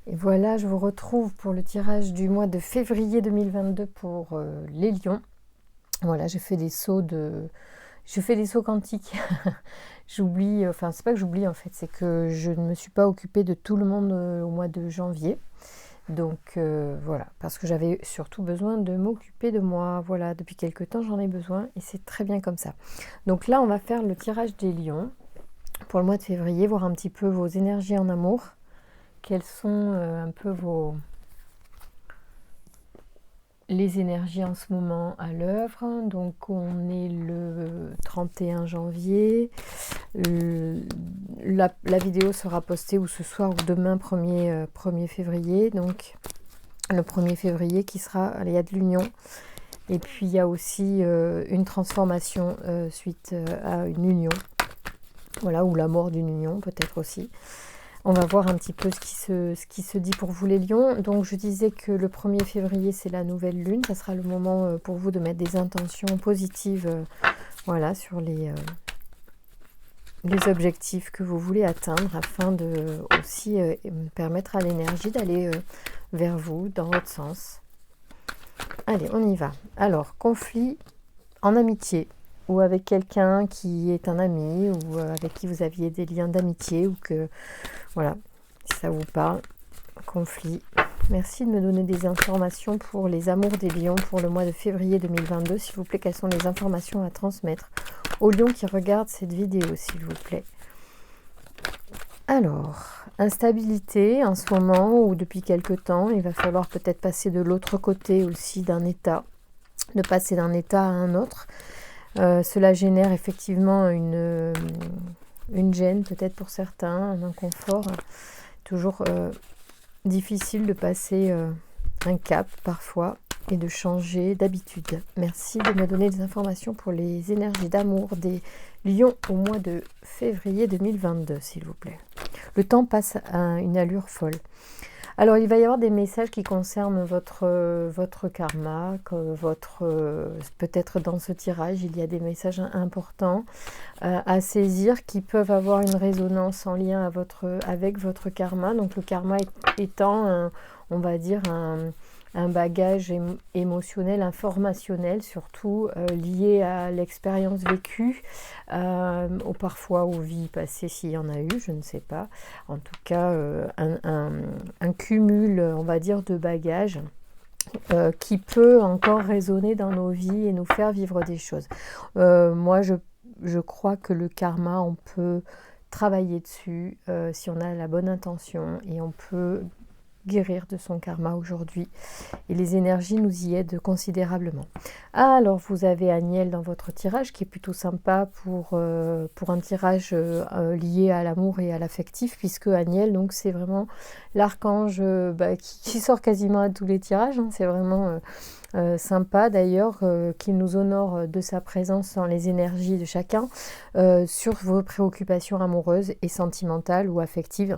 Et voilà, je vous retrouve pour le tirage du mois de février 2022 pour les lions. Voilà, je fais des sauts quantiques. J'oublie, enfin c'est pas que j'oublie en fait, c'est que je ne me suis pas occupée de tout le monde au mois de janvier. Donc voilà, parce que j'avais surtout besoin de m'occuper de moi. Voilà, depuis quelques temps j'en ai besoin et c'est très bien comme ça. Donc là on va faire le tirage des lions pour le mois de février, voir un petit peu vos énergies en amour. Quelles sont un peu les énergies en ce moment à l'œuvre. Donc on est le 31 janvier. La vidéo sera postée ou ce soir ou demain 1er février. Donc le 1er février qui sera, il y a de l'union. Et puis il y a aussi une transformation suite à une union. Voilà, ou la mort d'une union peut-être aussi. On va voir un petit peu ce qui se dit pour vous les lions. Donc je disais que le 1er février c'est la nouvelle lune. Ça sera le moment pour vous de mettre des intentions positives voilà, sur les objectifs que vous voulez atteindre afin de aussi permettre à l'énergie d'aller vers vous, dans votre sens. Allez, on y va. Alors, conflit en amitié ou avec quelqu'un qui est un ami ou avec qui vous aviez des liens d'amitié ou que, voilà, si ça vous parle, conflit. Merci de me donner des informations pour les amours des lions pour le mois de février 2022. S'il vous plaît, quelles sont les informations à transmettre aux lions qui regardent cette vidéo, s'il vous plaît. Alors, instabilité en ce moment ou depuis quelque temps. Il va falloir peut-être passer de l'autre côté aussi d'un état, de passer d'un état à un autre. Cela génère effectivement une gêne peut-être pour certains, un inconfort. Toujours difficile de passer un cap parfois et de changer d'habitude. Merci de me donner des informations pour les énergies d'amour des lions au mois de février 2022, s'il vous plaît. Le temps passe à une allure folle. Alors, il va y avoir des messages qui concernent votre karma, peut-être dans ce tirage, il y a des messages importants à saisir qui peuvent avoir une résonance en lien avec votre karma. Donc, le karma étant, on va dire, un bagage émotionnel, informationnel, surtout lié à l'expérience vécue, ou parfois aux vies passées s'il y en a eu, je ne sais pas. En tout cas, un cumul, on va dire, de bagages qui peut encore résonner dans nos vies et nous faire vivre des choses. Moi, je crois que le karma, on peut travailler dessus si on a la bonne intention et on peut guérir de son karma aujourd'hui et les énergies nous y aident considérablement. Alors vous avez Aniel dans votre tirage qui est plutôt sympa pour un tirage lié à l'amour et à l'affectif, puisque Aniel donc c'est vraiment l'archange qui sort quasiment à tous les tirages, hein. C'est vraiment sympa d'ailleurs qu'il nous honore de sa présence dans les énergies de chacun sur vos préoccupations amoureuses et sentimentales ou affectives.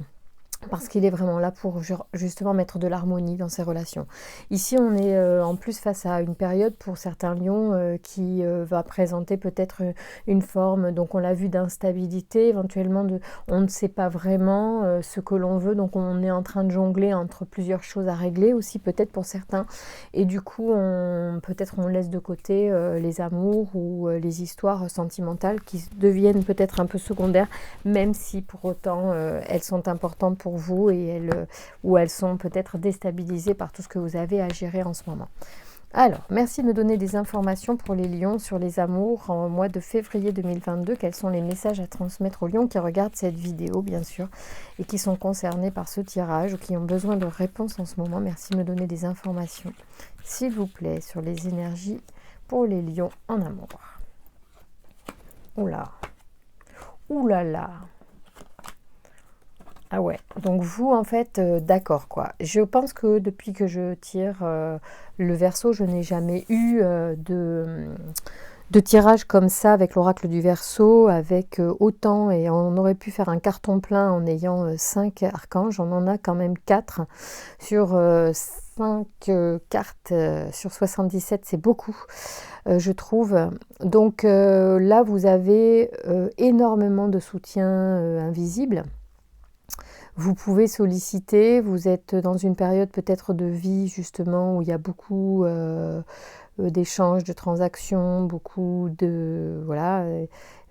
Parce qu'il est vraiment là pour justement mettre de l'harmonie dans ses relations. Ici, on est en plus face à une période pour certains lions qui va présenter peut-être une forme, donc on l'a vu, d'instabilité, éventuellement on ne sait pas vraiment ce que l'on veut, donc on est en train de jongler entre plusieurs choses à régler aussi peut-être pour certains. Et du coup, peut-être on laisse de côté les amours ou les histoires sentimentales qui deviennent peut-être un peu secondaires, même si pour autant elles sont importantes pour vous et elles sont peut-être déstabilisées par tout ce que vous avez à gérer en ce moment. Alors, merci de me donner des informations pour les lions sur les amours en mois de février 2022. Quels sont les messages à transmettre aux lions qui regardent cette vidéo, bien sûr, et qui sont concernés par ce tirage ou qui ont besoin de réponses en ce moment. Merci de me donner des informations, s'il vous plaît, sur les énergies pour les lions en amour. Oula, oulala. Ah ouais, donc vous en fait, d'accord quoi. Je pense que depuis que je tire le Verseau, je n'ai jamais eu de tirage comme ça avec l'oracle du Verseau, avec autant, et on aurait pu faire un carton plein en ayant 5 archanges, on en a quand même 4 sur 5 cartes sur 77, c'est beaucoup, je trouve. Donc là, vous avez énormément de soutien invisible. Vous pouvez solliciter, vous êtes dans une période peut-être de vie justement où il y a beaucoup d'échanges, de transactions, beaucoup de... Voilà,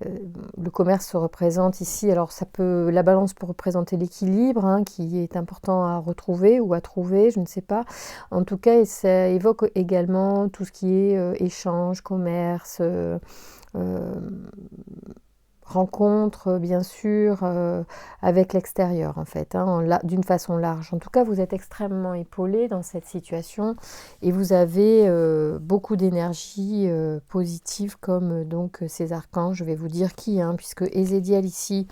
le commerce se représente ici, alors la balance peut représenter l'équilibre hein, qui est important à retrouver ou à trouver, je ne sais pas. En tout cas, ça évoque également tout ce qui est échange, commerce, rencontre bien sûr avec l'extérieur en fait, hein, d'une façon large. En tout cas, vous êtes extrêmement épaulé dans cette situation et vous avez beaucoup d'énergie positive comme donc ces archanges. Je vais vous dire qui, hein, puisque Ézédiel ici,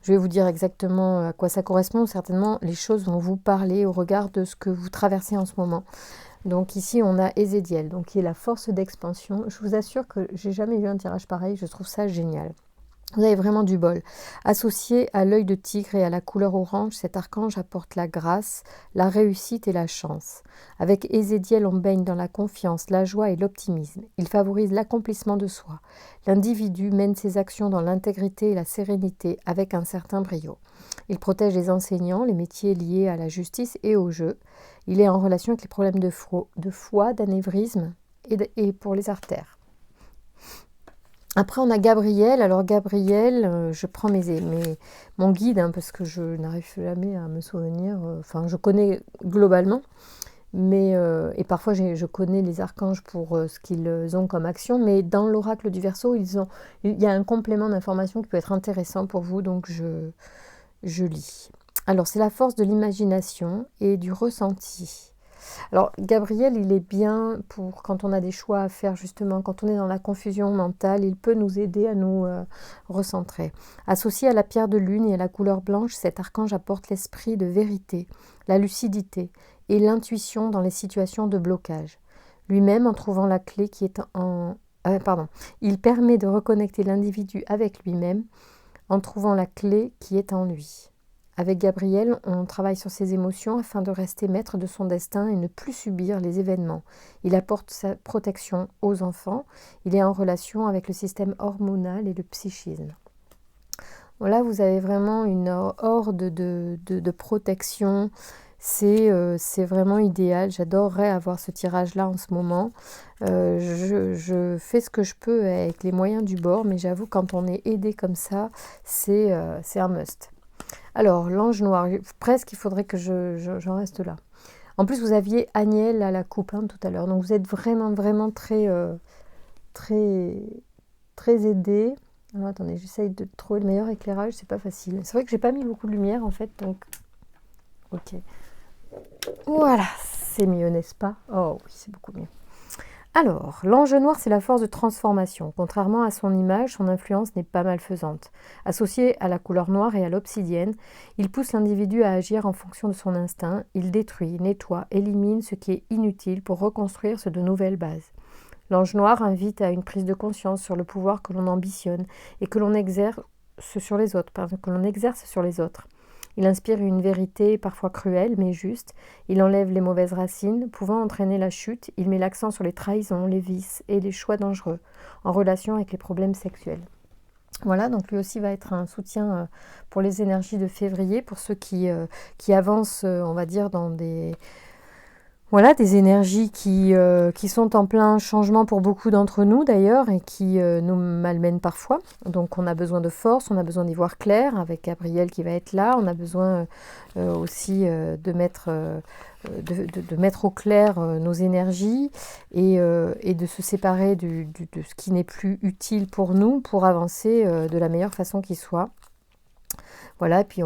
je vais vous dire exactement à quoi ça correspond. Certainement, les choses vont vous parler au regard de ce que vous traversez en ce moment. Donc ici, on a Ézédiel, donc qui est la force d'expansion. Je vous assure que j'ai jamais vu un tirage pareil, je trouve ça génial. Vous avez vraiment du bol. Associé à l'œil de tigre et à la couleur orange, cet archange apporte la grâce, la réussite et la chance. Avec Ézédiel, on baigne dans la confiance, la joie et l'optimisme. Il favorise l'accomplissement de soi. L'individu mène ses actions dans l'intégrité et la sérénité avec un certain brio. Il protège les enseignants, les métiers liés à la justice et au jeu. Il est en relation avec les problèmes de foie, d'anévrisme et pour les artères. Après, on a Gabriel. Alors, Gabriel, je prends mon guide, hein, parce que je n'arrive jamais à me souvenir. Enfin, je connais globalement, mais et parfois, je connais les archanges pour ce qu'ils ont comme action. Mais dans l'oracle du Verseau, il y a un complément d'information qui peut être intéressant pour vous, donc je lis. Alors, c'est la force de l'imagination et du ressenti. Alors, Gabriel, il est bien pour quand on a des choix à faire, justement, quand on est dans la confusion mentale, il peut nous aider à nous recentrer. Associé à la pierre de lune et à la couleur blanche, cet archange apporte l'esprit de vérité, la lucidité et l'intuition dans les situations de blocage. Lui-même, en trouvant la clé qui est il permet de reconnecter l'individu avec lui-même en trouvant la clé qui est en lui. Avec Gabriel, on travaille sur ses émotions afin de rester maître de son destin et ne plus subir les événements. Il apporte sa protection aux enfants. Il est en relation avec le système hormonal et le psychisme. Voilà, vous avez vraiment une horde de protection. C'est vraiment idéal. J'adorerais avoir ce tirage-là en ce moment. Je fais ce que je peux avec les moyens du bord, mais j'avoue, quand on est aidé comme ça, c'est un must. Alors, l'ange noir, presque il faudrait que j'en reste là. En plus, vous aviez Agnel à la coupe hein, tout à l'heure, donc vous êtes vraiment, vraiment très aidé. Alors, attendez, j'essaye de trouver le meilleur éclairage, c'est pas facile. C'est vrai que j'ai pas mis beaucoup de lumière en fait, donc... Ok. Voilà, c'est mieux, n'est-ce pas? Oh oui, c'est beaucoup mieux. Alors, l'ange noir, c'est la force de transformation. Contrairement à son image, son influence n'est pas malfaisante. Associé à la couleur noire et à l'obsidienne, il pousse l'individu à agir en fonction de son instinct. Il détruit, nettoie, élimine ce qui est inutile pour reconstruire de nouvelles bases. L'ange noir invite à une prise de conscience sur le pouvoir que l'on ambitionne et que l'on exerce sur les autres. Il inspire une vérité parfois cruelle mais juste. Il enlève les mauvaises racines, pouvant entraîner la chute. Il met l'accent sur les trahisons, les vices et les choix dangereux en relation avec les problèmes sexuels. Voilà, donc lui aussi va être un soutien pour les énergies de février, pour ceux qui avancent, on va dire, dans des énergies qui sont en plein changement pour beaucoup d'entre nous d'ailleurs et qui nous malmènent parfois. Donc on a besoin de force, on a besoin d'y voir clair avec Gabriel qui va être là. On a besoin aussi de mettre au clair nos énergies et de se séparer de ce qui n'est plus utile pour nous pour avancer de la meilleure façon qui soit. Voilà, et puis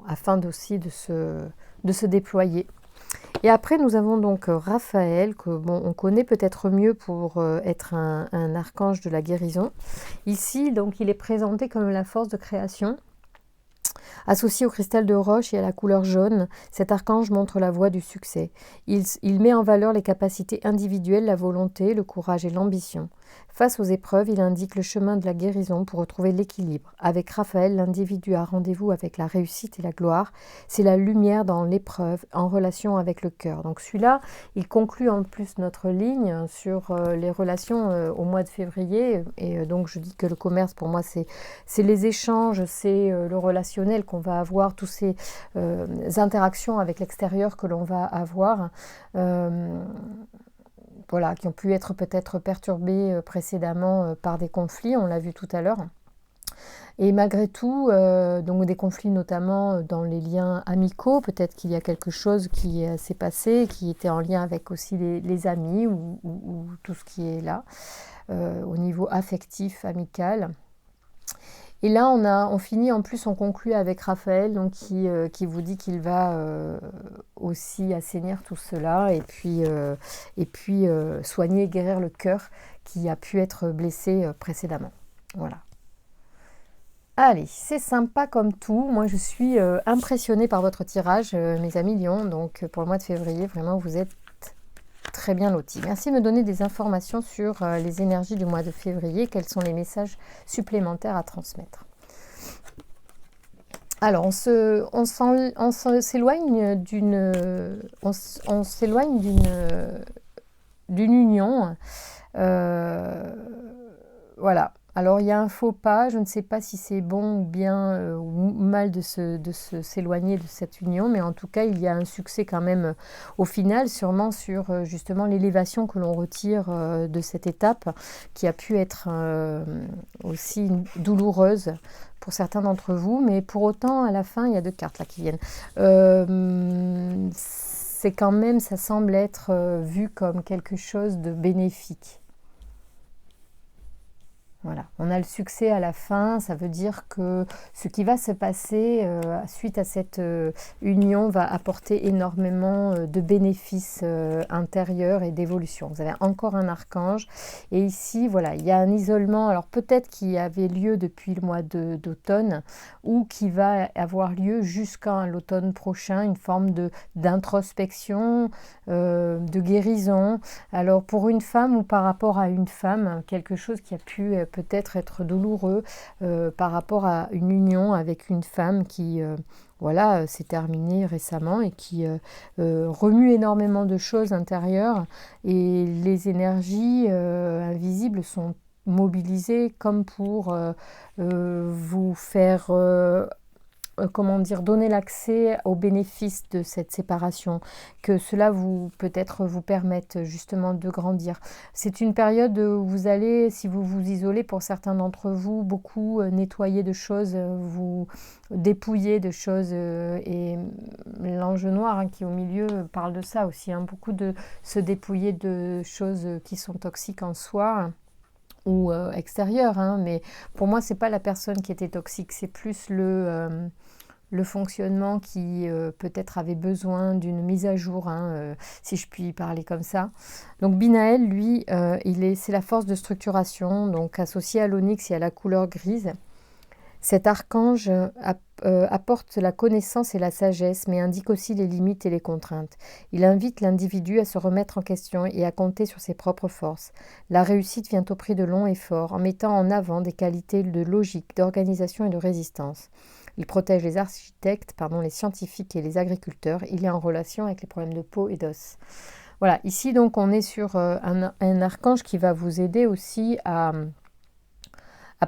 afin aussi de se déployer. Et après, nous avons donc Raphaël, que on connaît peut-être mieux pour être un archange de la guérison. Ici, donc, il est présenté comme la force de création. Associé au cristal de roche et à la couleur jaune, cet archange montre la voie du succès. Il met en valeur les capacités individuelles, la volonté, le courage et l'ambition. Face aux épreuves, il indique le chemin de la guérison pour retrouver l'équilibre. Avec Raphaël, l'individu a rendez-vous avec la réussite et la gloire. C'est la lumière dans l'épreuve, en relation avec le cœur. Donc celui-là, il conclut en plus notre ligne sur les relations au mois de février. Et donc je dis que le commerce, pour moi, c'est les échanges, c'est le relationnel. émotionnels qu'on va avoir, toutes ces interactions avec l'extérieur que l'on va avoir, voilà, qui ont pu être peut-être perturbées précédemment par des conflits, on l'a vu tout à l'heure. Et malgré tout, donc des conflits notamment dans les liens amicaux, peut-être qu'il y a quelque chose qui s'est passé, qui était en lien avec aussi les amis ou tout ce qui est là, au niveau affectif, amical. Et là, on finit, en plus, on conclut avec Raphaël, donc qui vous dit qu'il va aussi assainir tout cela et puis soigner et guérir le cœur qui a pu être blessé précédemment. Voilà. Allez, c'est sympa comme tout. Moi, je suis impressionnée par votre tirage, mes amis Lions. Donc, pour le mois de février, vraiment, vous êtes très bien lotis. Merci de me donner des informations sur les énergies du mois de février. Quels sont les messages supplémentaires à transmettre? Alors, on s'éloigne d'une union. Voilà. Alors, il y a un faux pas, je ne sais pas si c'est bon ou bien ou mal de s'éloigner de cette union, mais en tout cas, il y a un succès quand même au final, sûrement sur justement l'élévation que l'on retire de cette étape, qui a pu être aussi douloureuse pour certains d'entre vous, mais pour autant, à la fin, il y a 2 cartes là qui viennent. C'est quand même, ça semble être vu comme quelque chose de bénéfique. Voilà, on a le succès à la fin, ça veut dire que ce qui va se passer suite à cette union va apporter énormément de bénéfices intérieurs et d'évolution. Vous avez encore un archange et ici, voilà, il y a un isolement, alors peut-être qui avait lieu depuis le mois d'automne ou qui va avoir lieu jusqu'à l'automne prochain, une forme d'introspection, de guérison. Alors pour une femme ou par rapport à une femme, quelque chose qui a pu peut-être être douloureux par rapport à une union avec une femme qui voilà, s'est terminée récemment et qui remue énormément de choses intérieures et les énergies invisibles sont mobilisées comme pour vous faire comment dire, donner l'accès aux bénéfices de cette séparation, que cela peut-être vous permette justement de grandir. C'est une période où vous allez, si vous vous isolez, pour certains d'entre vous, beaucoup nettoyer de choses, vous dépouiller de choses, et l'ange noir qui est au milieu parle de ça aussi, beaucoup de se dépouiller de choses qui sont toxiques en soi, ou extérieure, mais pour moi c'est pas la personne qui était toxique, c'est plus le fonctionnement qui peut-être avait besoin d'une mise à jour, si je puis parler comme ça. Donc Binaël, lui, c'est la force de structuration, donc associé à l'onyx et à la couleur grise. Cet archange apporte la connaissance et la sagesse, mais indique aussi les limites et les contraintes. Il invite l'individu à se remettre en question et à compter sur ses propres forces. La réussite vient au prix de longs efforts, en mettant en avant des qualités de logique, d'organisation et de résistance. Il protège les architectes, les scientifiques et les agriculteurs. Il est en relation avec les problèmes de peau et d'os. Voilà, ici donc on est sur un archange qui va vous aider aussi à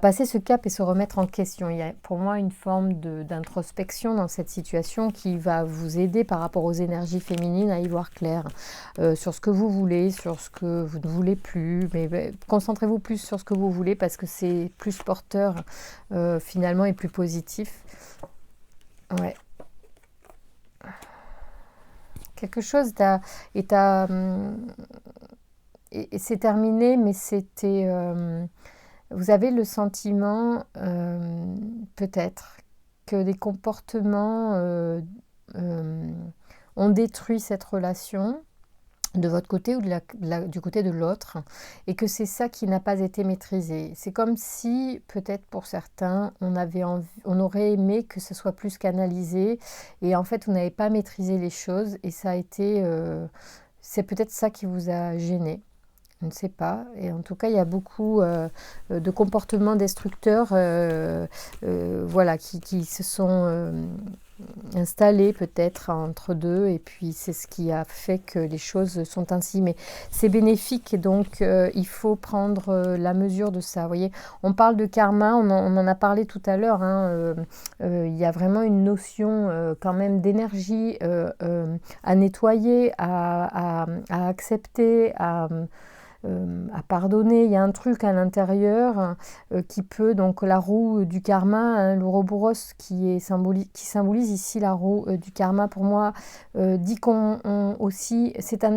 passer ce cap et se remettre en question. Il y a pour moi une forme d'introspection dans cette situation qui va vous aider par rapport aux énergies féminines à y voir clair sur ce que vous voulez, sur ce que vous ne voulez plus, mais concentrez-vous plus sur ce que vous voulez parce que c'est plus porteur finalement et plus positif. Ouais. Quelque chose et c'est terminé, mais c'était... vous avez le sentiment, peut-être, que des comportements ont détruit cette relation de votre côté ou du côté de l'autre, et que c'est ça qui n'a pas été maîtrisé. C'est comme si, peut-être pour certains, on aurait aimé que ce soit plus canalisé, et en fait, vous n'avez pas maîtrisé les choses, et ça a été... c'est peut-être ça qui vous a gêné. Je ne sais pas. Et en tout cas, il y a beaucoup de comportements destructeurs voilà, qui se sont installé peut-être entre deux, et puis c'est ce qui a fait que les choses sont ainsi. Mais c'est bénéfique, et donc il faut prendre la mesure de ça. Vous voyez, on parle de karma, on en a parlé tout à l'heure, hein, il y a vraiment une notion quand même d'énergie à nettoyer, à accepter, à pardonner. Il y a un truc à l'intérieur qui peut, donc la roue du karma, hein, l'ouroboros qui symbolise ici la roue du karma, pour moi, dit aussi, c'est un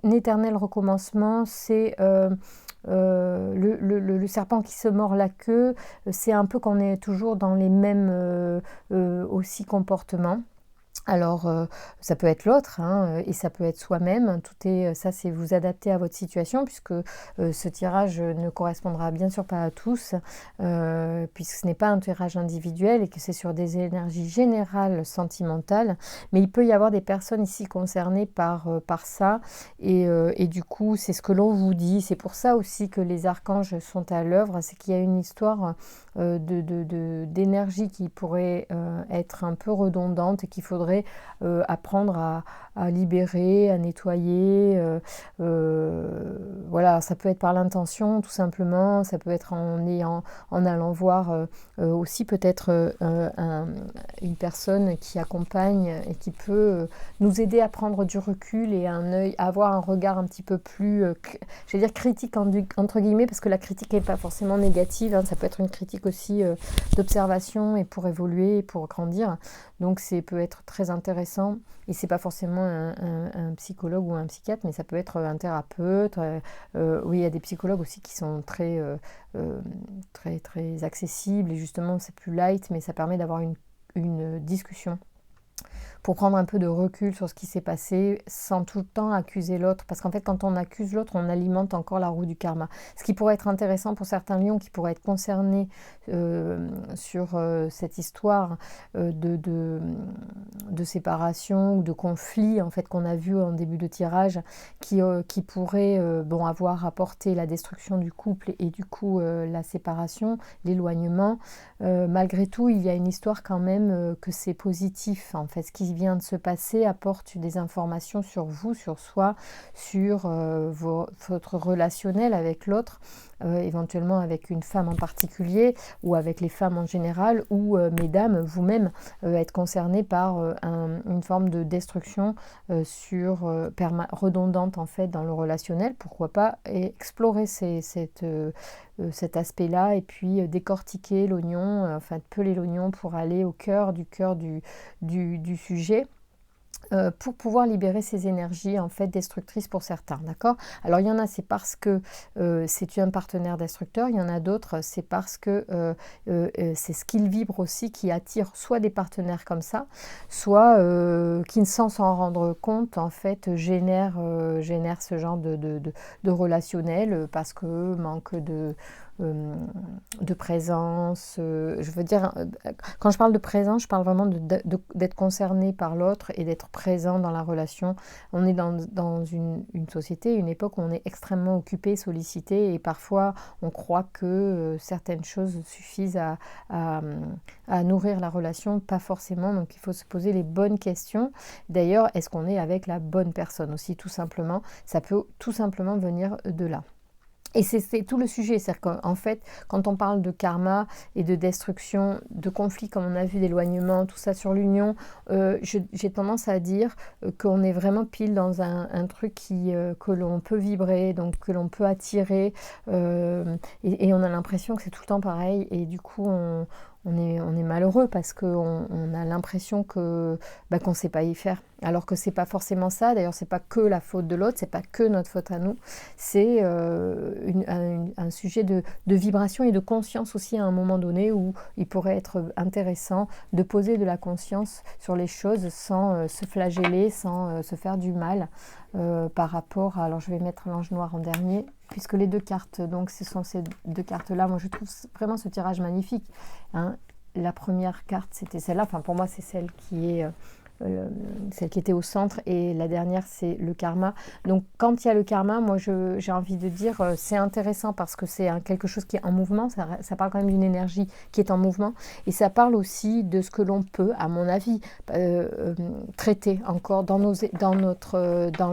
éternel recommencement, c'est le serpent qui se mord la queue, c'est un peu qu'on est toujours dans les mêmes aussi comportements. Alors, ça peut être l'autre, hein, et ça peut être soi-même. Tout est, ça, c'est vous adapter à votre situation, puisque ce tirage ne correspondra bien sûr pas à tous, puisque ce n'est pas un tirage individuel et que c'est sur des énergies générales sentimentales. Mais il peut y avoir des personnes ici concernées par ça, et du coup, c'est ce que l'on vous dit. C'est pour ça aussi que les archanges sont à l'œuvre, c'est qu'il y a une histoire d'énergie qui pourrait être un peu redondante et qu'il faudrait apprendre à libérer, à nettoyer. Voilà, ça peut être par l'intention tout simplement, ça peut être en allant voir aussi peut-être une personne qui accompagne et qui peut nous aider à prendre du recul et avoir un regard un petit peu plus, je vais dire critique entre guillemets, parce que la critique n'est pas forcément négative, hein, ça peut être une critique aussi d'observation et pour évoluer, pour grandir. Donc ça peut être très intéressant, et c'est pas forcément un psychologue ou un psychiatre, mais ça peut être un thérapeute. Oui, il y a des psychologues aussi qui sont très accessibles, et justement c'est plus light, mais ça permet d'avoir une discussion pour prendre un peu de recul sur ce qui s'est passé sans tout le temps accuser l'autre. Parce qu'en fait, quand on accuse l'autre, on alimente encore la roue du karma. Ce qui pourrait être intéressant pour certains lions qui pourraient être concernés sur cette histoire de séparation ou de conflit en fait, qu'on a vu en début de tirage, qui pourrait avoir apporté la destruction du couple et du coup la séparation, l'éloignement. Malgré tout, il y a une histoire quand même que c'est positif. En fait, ce qui vient de se passer apporte des informations sur vous, sur soi, sur votre relationnel avec l'autre, éventuellement avec une femme en particulier ou avec les femmes en général, ou mesdames, vous-même, être concernées par une forme de destruction redondante en fait dans le relationnel. Pourquoi pas explorer cet aspect-là, et puis décortiquer l'oignon, peler l'oignon pour aller au cœur du sujet, pour pouvoir libérer ces énergies en fait destructrices pour certains, d'accord? Alors il y en a, c'est parce que c'est un partenaire destructeur, il y en a d'autres, c'est parce que c'est ce qu'il vibre aussi qui attire soit des partenaires comme ça, soit qui sans s'en rendre compte en fait génère ce genre de relationnel, parce que manque de présence, je veux dire, quand je parle de présence, je parle vraiment d'être concerné par l'autre et d'être présent dans la relation. On est dans une société, une époque où on est extrêmement occupé, sollicité, et parfois on croit que certaines choses suffisent à nourrir la relation, pas forcément. Donc il faut se poser les bonnes questions. D'ailleurs, est-ce qu'on est avec la bonne personne aussi, tout simplement? Ça peut tout simplement venir de là. Et c'est tout le sujet, c'est-à-dire qu'en fait, quand on parle de karma et de destruction, de conflit, comme on a vu, d'éloignement, tout ça sur l'union, j'ai tendance à dire qu'on est vraiment pile dans un truc que l'on peut vibrer, donc que l'on peut attirer, et on a l'impression que c'est tout le temps pareil, et du coup on est malheureux parce qu'on a l'impression qu'on ne sait pas y faire. Alors que c'est pas forcément ça. D'ailleurs, c'est pas que la faute de l'autre, c'est pas que notre faute à nous. C'est un sujet de vibration et de conscience aussi à un moment donné, où il pourrait être intéressant de poser de la conscience sur les choses sans se flageller, sans se faire du mal par rapport à... Alors je vais mettre l'ange noir en dernier, puisque les deux cartes, donc ce sont ces deux cartes-là. Moi je trouve vraiment ce tirage magnifique, hein. La première carte, c'était celle-là. Enfin, pour moi, c'est celle qui est celle qui était au centre, et la dernière c'est le karma. Donc quand il y a le karma, moi j'ai envie de dire c'est intéressant parce que c'est quelque chose qui est en mouvement, ça parle quand même d'une énergie qui est en mouvement, et ça parle aussi de ce que l'on peut, à mon avis, traiter encore dans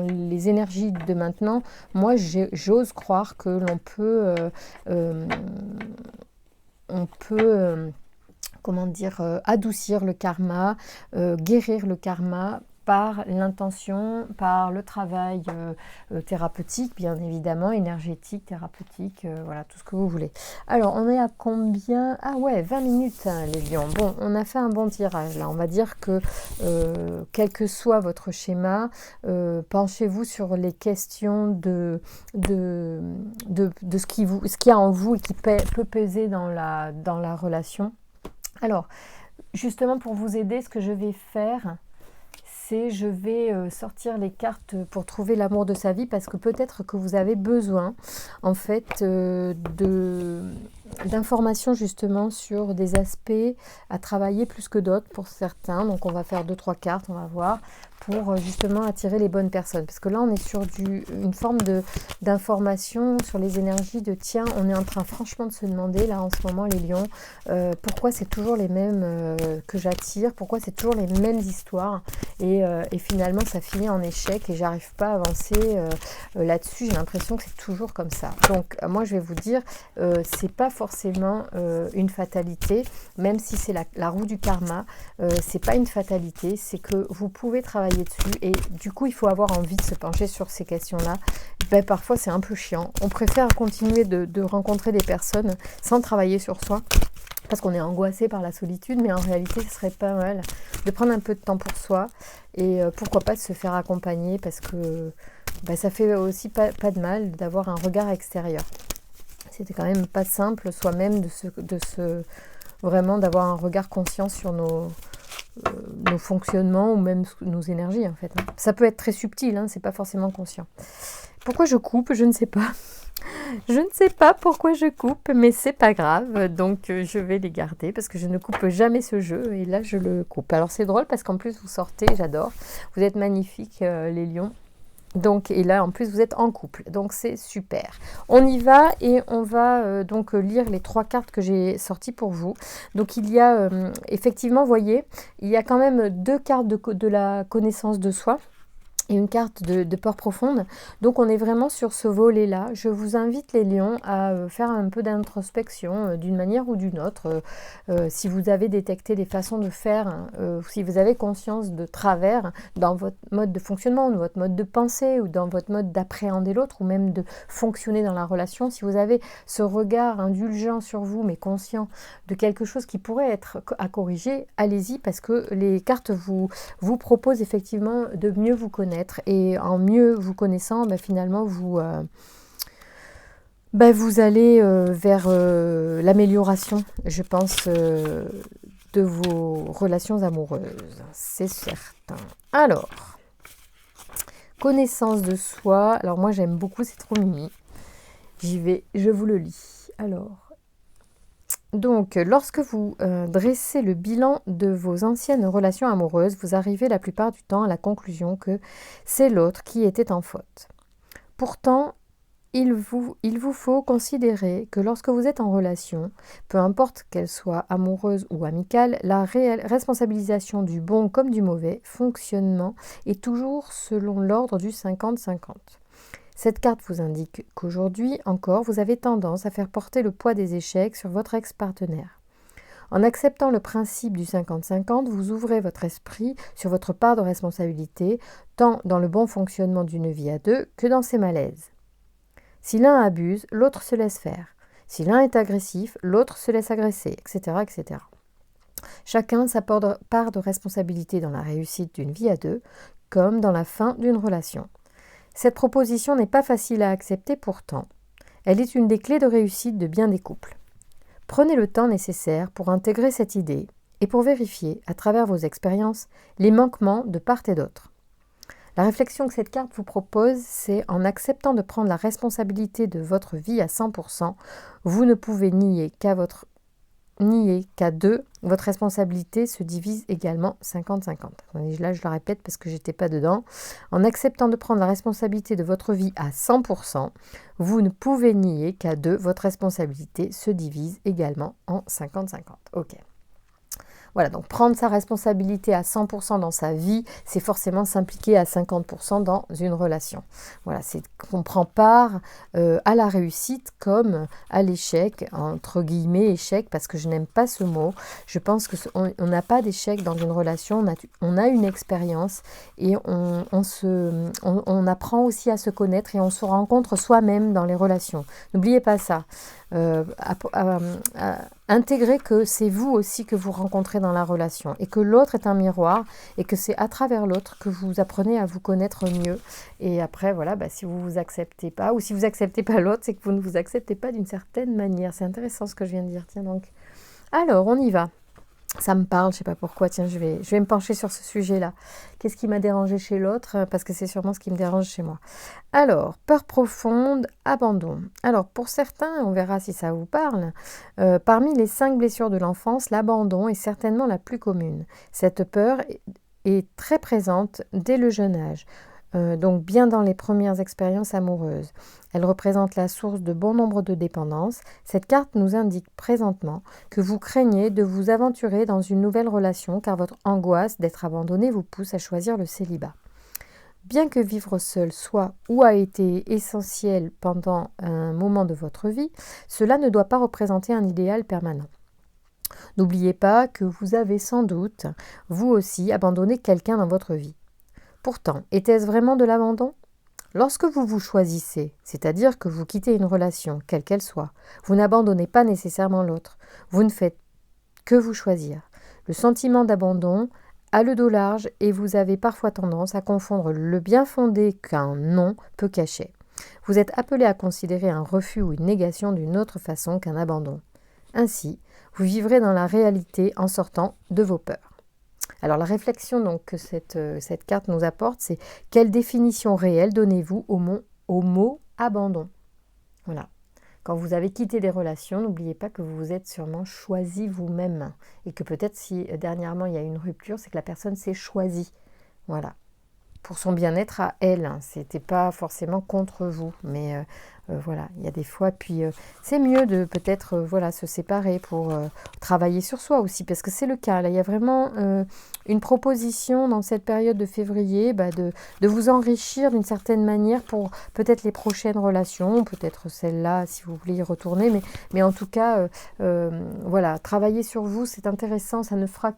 les énergies de maintenant. Moi j'ose croire que l'on peut comment dire, adoucir le karma, guérir le karma par l'intention, par le travail thérapeutique, bien évidemment, énergétique, thérapeutique, voilà, tout ce que vous voulez. Alors, on est à combien? Ah ouais, 20 minutes, hein, les lions. Bon, on a fait un bon tirage, là. On va dire que, quel que soit votre schéma, penchez-vous sur les questions de ce qu'il y a en vous et qui peut peser dans la relation. Alors, justement, pour vous aider, ce que je vais faire, c'est je vais sortir les cartes pour trouver l'amour de sa vie, parce que peut-être que vous avez besoin, en fait, d'informations justement sur des aspects à travailler plus que d'autres pour certains. Donc, on va faire 2-3 cartes, on va voir, pour justement attirer les bonnes personnes. Parce que là, on est sur une forme d'information sur les énergies de tiens, on est en train franchement de se demander, là, en ce moment, les lions, pourquoi c'est toujours les mêmes que j'attire, pourquoi c'est toujours les mêmes histoires, et finalement, ça finit en échec et j'arrive pas à avancer là-dessus. J'ai l'impression que c'est toujours comme ça. Donc, moi, je vais vous dire, c'est pas forcément une fatalité, même si c'est la roue du karma, c'est pas une fatalité, c'est que vous pouvez travailler dessus, et du coup il faut avoir envie de se pencher sur ces questions-là. Ben, parfois c'est un peu chiant, on préfère continuer de rencontrer des personnes sans travailler sur soi, parce qu'on est angoissé par la solitude, mais en réalité ce serait pas mal de prendre un peu de temps pour soi, et pourquoi pas de se faire accompagner, parce que ça fait aussi pas de mal d'avoir un regard extérieur. C'était quand même pas simple soi-même vraiment d'avoir un regard conscient sur nos fonctionnements, ou même nos énergies, en fait. Ça peut être très subtil, hein, c'est pas forcément conscient. Pourquoi je coupe? Je ne sais pas. Je ne sais pas pourquoi je coupe, mais c'est pas grave, donc je vais les garder, parce que je ne coupe jamais ce jeu, et là je le coupe. Alors c'est drôle, parce qu'en plus vous sortez, j'adore, vous êtes magnifiques les lions. Donc, et là en plus vous êtes en couple, donc c'est super. On y va, et on va donc lire les 3 cartes que j'ai sorties pour vous. Donc il y a effectivement, vous voyez, il y a quand même 2 cartes de la connaissance de soi et une carte de peur profonde. Donc on est vraiment sur ce volet-là. Je vous invite, les lions, à faire un peu d'introspection d'une manière ou d'une autre. Si vous avez détecté des façons de faire, si vous avez conscience de travers dans votre mode de fonctionnement, dans votre mode de pensée, ou dans votre mode d'appréhender l'autre, ou même de fonctionner dans la relation, si vous avez ce regard indulgent sur vous, mais conscient de quelque chose qui pourrait être à corriger, allez-y, parce que les cartes vous proposent effectivement de mieux vous connaître. Et en mieux vous connaissant, finalement, vous allez vers l'amélioration, je pense, de vos relations amoureuses. C'est certain. Alors, connaissance de soi. Alors moi, j'aime beaucoup, c'est trop mimi. J'y vais, je vous le lis. Alors, donc, lorsque vous dressez le bilan de vos anciennes relations amoureuses, vous arrivez la plupart du temps à la conclusion que c'est l'autre qui était en faute. Pourtant, il vous faut considérer que lorsque vous êtes en relation, peu importe qu'elle soit amoureuse ou amicale, la réelle responsabilisation du bon comme du mauvais fonctionnement est toujours selon l'ordre du 50-50. Cette carte vous indique qu'aujourd'hui encore, vous avez tendance à faire porter le poids des échecs sur votre ex-partenaire. En acceptant le principe du 50-50, vous ouvrez votre esprit sur votre part de responsabilité, tant dans le bon fonctionnement d'une vie à deux que dans ses malaises. Si l'un abuse, l'autre se laisse faire. Si l'un est agressif, l'autre se laisse agresser, etc., etc. Chacun sa part de responsabilité dans la réussite d'une vie à deux, comme dans la fin d'une relation. Cette proposition n'est pas facile à accepter pourtant. Elle est une des clés de réussite de bien des couples. Prenez le temps nécessaire pour intégrer cette idée et pour vérifier, à travers vos expériences, les manquements de part et d'autre. La réflexion que cette carte vous propose, c'est en acceptant de prendre la responsabilité de votre vie à 100%, vous ne pouvez nier qu'à votre nier qu'à deux, votre responsabilité se divise également 50-50. Là, je le répète parce que j'étais pas dedans. En acceptant de prendre la responsabilité de votre vie à 100%, vous ne pouvez nier qu'à deux, votre responsabilité se divise également en 50-50. Ok. Voilà, donc prendre sa responsabilité à 100% dans sa vie, c'est forcément s'impliquer à 50% dans une relation. Voilà, c'est qu'on prend part à la réussite comme à l'échec, entre guillemets échec, parce que je n'aime pas ce mot. Je pense qu'on n'a pas d'échec dans une relation, on a une expérience et on apprend aussi à se connaître et on se rencontre soi-même dans les relations. N'oubliez pas ça. Intégrer que c'est vous aussi que vous rencontrez dans la relation et que l'autre est un miroir et que c'est à travers l'autre que vous apprenez à vous connaître mieux. Et après, voilà, si vous ne vous acceptez pas ou si vous n'acceptez pas l'autre, c'est que vous ne vous acceptez pas d'une certaine manière. C'est intéressant ce que je viens de dire. Tiens donc. Alors, on y va. Ça me parle, je ne sais pas pourquoi. Tiens, je vais me pencher sur ce sujet-là. Qu'est-ce qui m'a dérangé chez l'autre? Parce que c'est sûrement ce qui me dérange chez moi. Alors, peur profonde, abandon. Alors, pour certains, on verra si ça vous parle, parmi les 5 blessures de l'enfance, l'abandon est certainement la plus commune. Cette peur est très présente dès le jeune âge. Donc bien dans les premières expériences amoureuses. Elle représente la source de bon nombre de dépendances. Cette carte nous indique présentement que vous craignez de vous aventurer dans une nouvelle relation car votre angoisse d'être abandonné vous pousse à choisir le célibat. Bien que vivre seul soit ou a été essentiel pendant un moment de votre vie, cela ne doit pas représenter un idéal permanent. N'oubliez pas que vous avez sans doute, vous aussi, abandonné quelqu'un dans votre vie. Pourtant, était-ce vraiment de l'abandon ? Lorsque vous vous choisissez, c'est-à-dire que vous quittez une relation, quelle qu'elle soit, vous n'abandonnez pas nécessairement l'autre. Vous ne faites que vous choisir. Le sentiment d'abandon a le dos large et vous avez parfois tendance à confondre le bien fondé qu'un non peut cacher. Vous êtes appelé à considérer un refus ou une négation d'une autre façon qu'un abandon. Ainsi, vous vivrez dans la réalité en sortant de vos peurs. Alors la réflexion donc, que cette carte nous apporte, c'est quelle définition réelle donnez-vous au mot abandon ? Voilà. Quand vous avez quitté des relations, n'oubliez pas que vous vous êtes sûrement choisi vous-même. Et que peut-être si dernièrement il y a eu une rupture, c'est que la personne s'est choisie. Voilà. Pour son bien-être à elle. C'était pas forcément contre vous. Mais voilà, il y a des fois. Puis c'est mieux de peut-être se séparer pour travailler sur soi aussi. Parce que c'est le cas. Là, il y a vraiment une proposition dans cette période de février de vous enrichir d'une certaine manière pour peut-être les prochaines relations. Peut-être celle-là si vous voulez y retourner. Mais en tout cas, travailler sur vous, c'est intéressant. Ça ne fera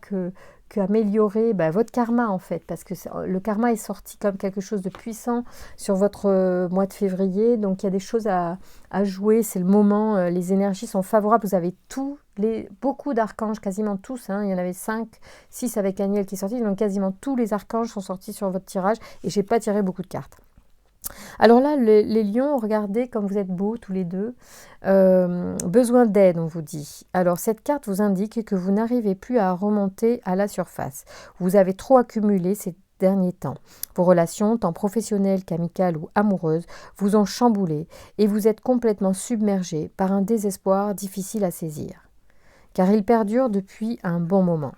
qu'améliorer votre karma en fait, parce que le karma est sorti comme quelque chose de puissant sur votre mois de février, donc il y a des choses à jouer, c'est le moment, les énergies sont favorables, vous avez beaucoup d'archanges, quasiment tous, il y en avait 5, 6 avec Aniel qui est sorti, donc quasiment tous les archanges sont sortis sur votre tirage, et j'ai pas tiré beaucoup de cartes. Alors là, les lions, regardez comme vous êtes beaux tous les deux. Besoin d'aide, on vous dit. Alors cette carte vous indique que vous n'arrivez plus à remonter à la surface. Vous avez trop accumulé ces derniers temps. Vos relations, tant professionnelles qu'amicales ou amoureuses, vous ont chamboulé et vous êtes complètement submergé par un désespoir difficile à saisir. Car il perdure depuis un bon moment.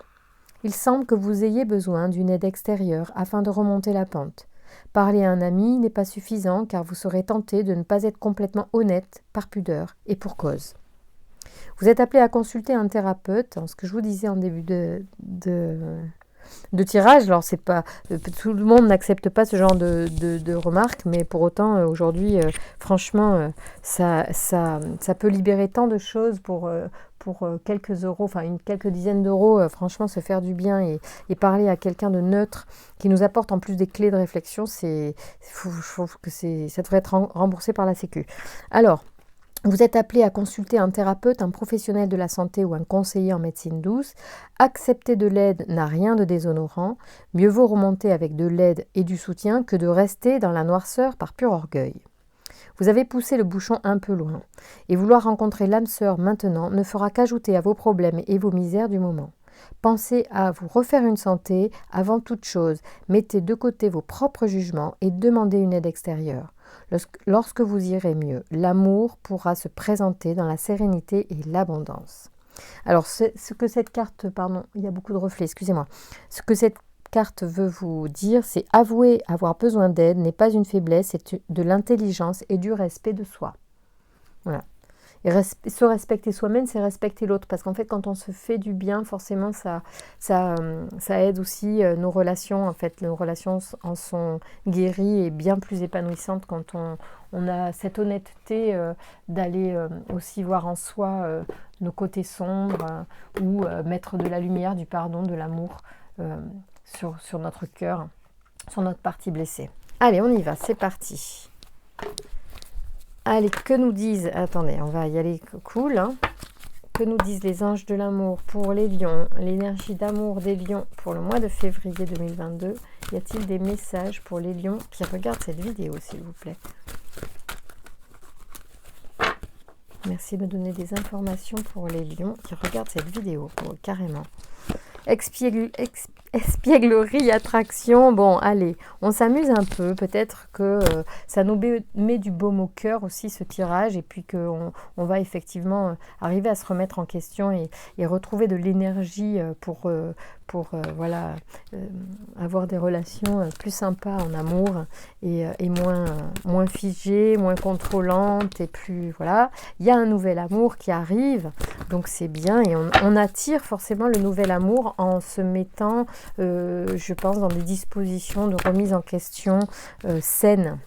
Il semble que vous ayez besoin d'une aide extérieure afin de remonter la pente. Parler à un ami n'est pas suffisant car vous serez tenté de ne pas être complètement honnête par pudeur et pour cause. Vous êtes appelé à consulter un thérapeute, ce que je vous disais en début de tirage. Alors c'est pas tout le monde n'accepte pas ce genre de remarques, mais pour autant aujourd'hui, franchement, ça peut libérer tant de choses pour quelques euros, quelques dizaines d'euros, franchement se faire du bien et parler à quelqu'un de neutre qui nous apporte en plus des clés de réflexion, je trouve que ça devrait être remboursé par la Sécu. Alors, vous êtes appelé à consulter un thérapeute, un professionnel de la santé ou un conseiller en médecine douce. Accepter de l'aide n'a rien de déshonorant. Mieux vaut remonter avec de l'aide et du soutien que de rester dans la noirceur par pur orgueil. Vous avez poussé le bouchon un peu loin. Et vouloir rencontrer l'âme sœur maintenant ne fera qu'ajouter à vos problèmes et vos misères du moment. Pensez à vous refaire une santé avant toute chose. Mettez de côté vos propres jugements et demandez une aide extérieure. Lorsque vous irez mieux, l'amour pourra se présenter dans la sérénité et l'abondance. Alors, ce que cette carte, pardon, il y a beaucoup de reflets, excusez-moi. Ce que cette carte veut vous dire, c'est avouer avoir besoin d'aide n'est pas une faiblesse, c'est de l'intelligence et du respect de soi. Voilà. Et se respecter soi-même, c'est respecter l'autre. Parce qu'en fait, quand on se fait du bien, forcément, ça aide aussi nos relations. En fait, nos relations en sont guéries et bien plus épanouissantes quand on a cette honnêteté d'aller aussi voir en soi nos côtés sombres ou mettre de la lumière, du pardon, de l'amour sur notre cœur, sur notre partie blessée. Allez, on y va, c'est parti. Allez, que nous disent... Attendez, on va y aller cool. Hein. Que nous disent les anges de l'amour pour les lions, l'énergie d'amour des lions pour le mois de février 2022. Y a-t-il des messages pour les lions qui regardent cette vidéo, s'il vous plaît? Merci de me donner des informations pour les lions qui regardent cette vidéo, carrément. Espièglerie, attraction, bon allez, on s'amuse un peu, peut-être que ça nous met du baume au cœur aussi ce tirage et puis qu'on va effectivement arriver à se remettre en question et retrouver de l'énergie pour voilà, avoir des relations plus sympas en amour et moins figées, moins contrôlantes et plus voilà. Il y a un nouvel amour qui arrive, donc c'est bien et on attire forcément le nouvel amour en se mettant, je pense, dans des dispositions de remise en question saines.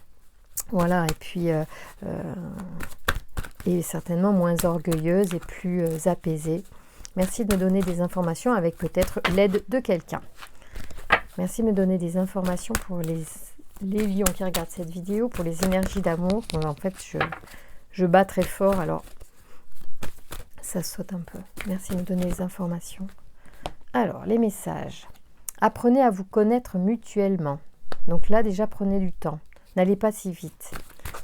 Voilà, et puis et certainement moins orgueilleuse et plus apaisée. Merci de me donner des informations avec peut-être l'aide de quelqu'un. Merci de me donner des informations pour les lions qui regardent cette vidéo, pour les énergies d'amour. Bon, en fait, je bats très fort, alors ça saute un peu. Merci de me donner les informations. Alors, les messages. Apprenez à vous connaître mutuellement. Donc là, déjà, prenez du temps. N'allez pas si vite.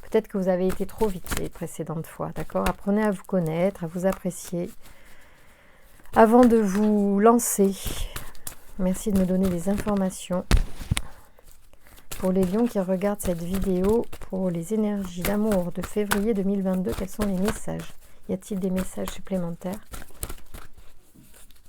Peut-être que vous avez été trop vite les précédentes fois, d'accord? Apprenez à vous connaître, à vous apprécier. Avant de vous lancer, merci de me donner des informations. Pour les lions qui regardent cette vidéo, pour les énergies d'amour de février 2022, quels sont les messages? Y a-t-il des messages supplémentaires?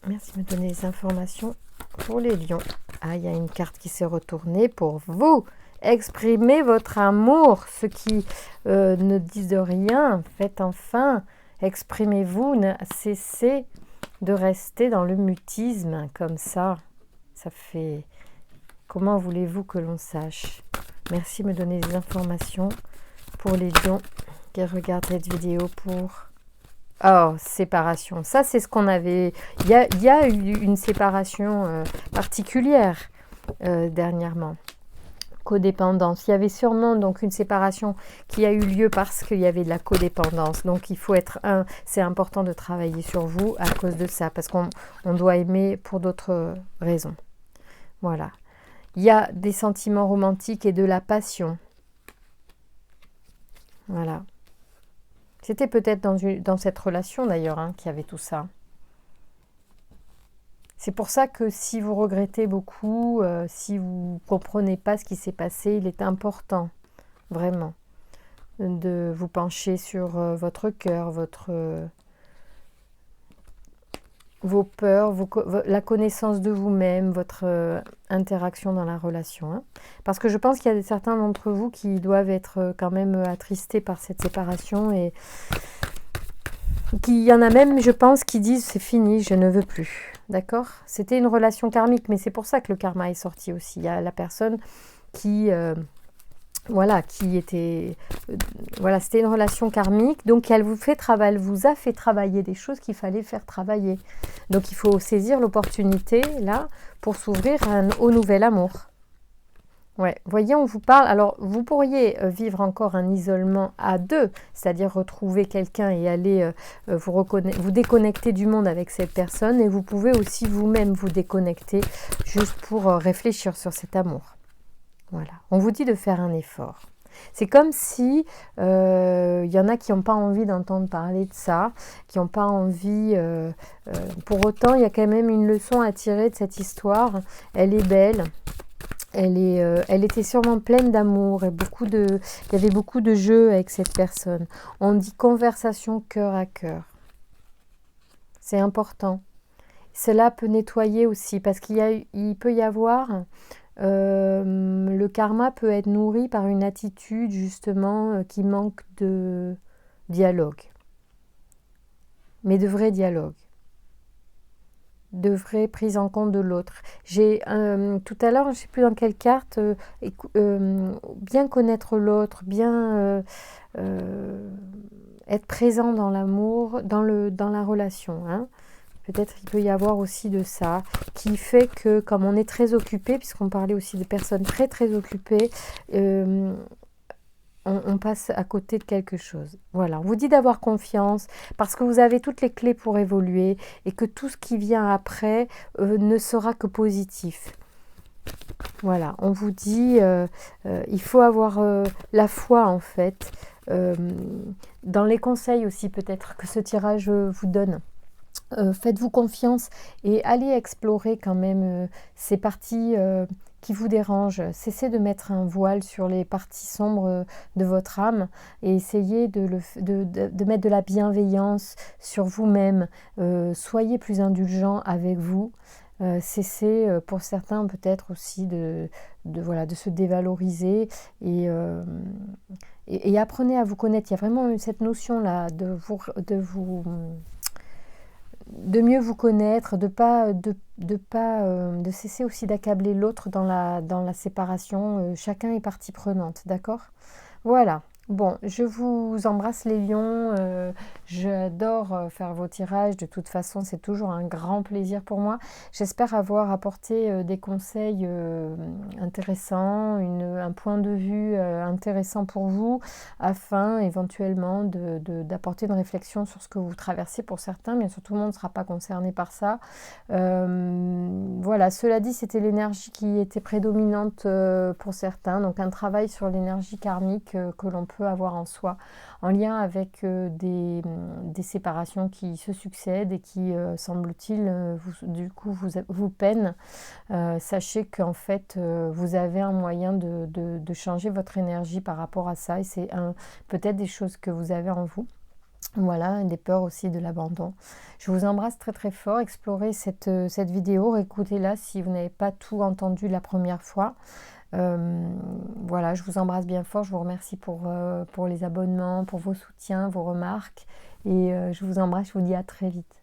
Merci de me donner des informations pour les lions. Ah, il y a une carte qui s'est retournée pour vous. Exprimez votre amour. Ceux qui ne disent rien, faites enfin. Exprimez-vous, ne cessez de rester dans le mutisme comme ça. Ça fait... Comment voulez-vous que l'on sache? Merci de me donner des informations pour les lions qui regardent cette vidéo pour... Oh, séparation. Ça, c'est ce qu'on avait... Il y a eu une séparation particulière dernièrement. Codépendance. Il y avait sûrement donc une séparation qui a eu lieu parce qu'il y avait de la codépendance. Donc, il faut être c'est important de travailler sur vous à cause de ça, parce qu'on doit aimer pour d'autres raisons. Voilà. Il y a des sentiments romantiques et de la passion. Voilà. C'était peut-être dans cette relation d'ailleurs qu'il y avait tout ça. C'est pour ça que si vous regrettez beaucoup, si vous ne comprenez pas ce qui s'est passé, il est important, vraiment, de vous pencher sur votre cœur, vos peurs, la connaissance de vous-même, votre interaction dans la relation. Hein. Parce que je pense qu'il y a certains d'entre vous qui doivent être quand même attristés par cette séparation et qu'il y en a même, je pense, qui disent c'est fini, je ne veux plus. D'accord? C'était une relation karmique, mais c'est pour ça que le karma est sorti aussi. Il y a la personne qui... voilà, qui était... voilà, c'était une relation karmique, donc elle vous a fait travailler des choses qu'il fallait faire travailler. Donc il faut saisir l'opportunité, là, pour s'ouvrir au nouvel amour. Ouais, voyez, on vous parle. Alors, vous pourriez vivre encore un isolement à deux, c'est-à-dire retrouver quelqu'un et aller vous déconnecter du monde avec cette personne. Et vous pouvez aussi vous-même vous déconnecter juste pour réfléchir sur cet amour. Voilà, on vous dit de faire un effort. C'est comme si y en a qui n'ont pas envie d'entendre parler de ça, qui n'ont pas envie... pour autant, il y a quand même une leçon à tirer de cette histoire. Elle est belle. Elle était sûrement pleine d'amour et il y avait beaucoup de jeux avec cette personne. On dit conversation cœur à cœur. C'est important. Cela peut nettoyer aussi, parce il peut y avoir, le karma peut être nourri par une attitude justement qui manque de dialogue, mais de vrai dialogue, de vraie prise en compte de l'autre. Tout à l'heure, je ne sais plus dans quelle carte, bien connaître l'autre, bien être présent dans l'amour, dans la relation, hein. Peut-être qu'il peut y avoir aussi de ça, qui fait que comme on est très occupé, puisqu'on parlait aussi de personnes très très occupées, on passe à côté de quelque chose. Voilà, on vous dit d'avoir confiance, parce que vous avez toutes les clés pour évoluer, et que tout ce qui vient après ne sera que positif. Voilà, on vous dit, il faut avoir la foi en fait, dans les conseils aussi peut-être que ce tirage vous donne. Faites-vous confiance et allez explorer quand même ces parties qui vous dérangent. Cessez de mettre un voile sur les parties sombres de votre âme et essayez de mettre de la bienveillance sur vous-même. Soyez plus indulgent avec vous. Cessez pour certains peut-être aussi voilà, de se dévaloriser et apprenez à vous connaître. Il y a vraiment cette notion-là de mieux vous connaître, de cesser aussi d'accabler l'autre dans la séparation. Chacun est partie prenante, d'accord? Voilà. Bon, je vous embrasse les lions. J'adore faire vos tirages. De toute façon, c'est toujours un grand plaisir pour moi. J'espère avoir apporté des conseils intéressants, un point de vue intéressant pour vous, afin éventuellement d'apporter une réflexion sur ce que vous traversez pour certains. Bien sûr, tout le monde ne sera pas concerné par ça. Voilà, cela dit, c'était l'énergie qui était prédominante pour certains. Donc un travail sur l'énergie karmique que l'on peut avoir en soi, en lien avec des séparations qui se succèdent et qui, semble-t-il, vous peinent. Sachez qu'en fait, vous avez un moyen de changer votre énergie par rapport à ça, et c'est peut-être des choses que vous avez en vous. Voilà, des peurs aussi de l'abandon. Je vous embrasse très très fort. Explorez cette vidéo, réécoutez-la si vous n'avez pas tout entendu la première fois. Voilà, je vous embrasse bien fort. Je vous remercie pour les abonnements, pour vos soutiens, vos remarques. Et je vous embrasse, je vous dis à très vite.